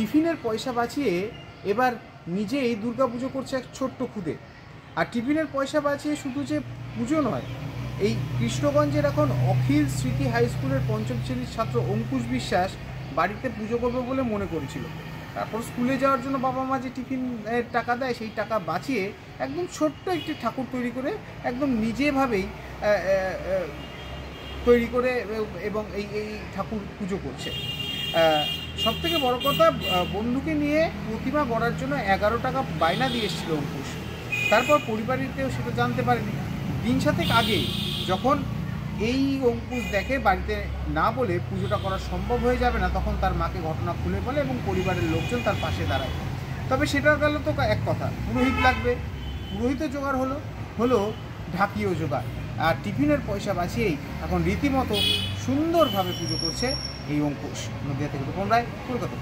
টিফিনের পয়সা বাঁচিয়ে এবার নিজেই দুর্গাপুজো করছে এক ছোট্ট খুদে। আর টিফিনের পয়সা বাঁচিয়ে শুধু যে পুজো নয়, এই কৃষ্ণগঞ্জের এখন অখিল স্মৃতি হাই স্কুলের পঞ্চম শ্রেণীর ছাত্র অঙ্কুশ বিশ্বাস বাড়িতে পুজো করবে বলে মনে করেছিল। তারপর স্কুলে যাওয়ার জন্য বাবা মা যে টিফিনের টাকা দেয়, সেই টাকা বাঁচিয়ে একদম ছোট্ট একটি ঠাকুর তৈরি করে একদম নিজেভাবেই তৈরি করে এবং এই ঠাকুর পুজো করছে। সবথেকে বড় কথা, বন্ধুকে নিয়ে প্রতিমা গড়ার জন্য 11 টাকা বায়না দিয়ে এসেছিল অঙ্কুশ। তারপর পরিবারেতেও সেটা জানতে পারেনি। দিন সাতেক আগে যখন এই অঙ্কুশ দেখে বাড়িতে না বলে পুজোটা করা সম্ভব হয়ে যাবে না, তখন তার মাকে ঘটনা খুলে বলে এবং পরিবারের লোকজন তার পাশে দাঁড়ায়। তবে সেটা গেল তো এক কথা, পুরোহিত লাগবে, পুরোহিতও জোগাড় হলো ঢাকিও জোগাড়। আর টিফিনের পয়সা বাঁচিয়েই এখন রীতিমতো সুন্দরভাবে পুজো করছে এই অঙ্কুশ। নদিয়া থেকে রূপম রায়, কলকাতা।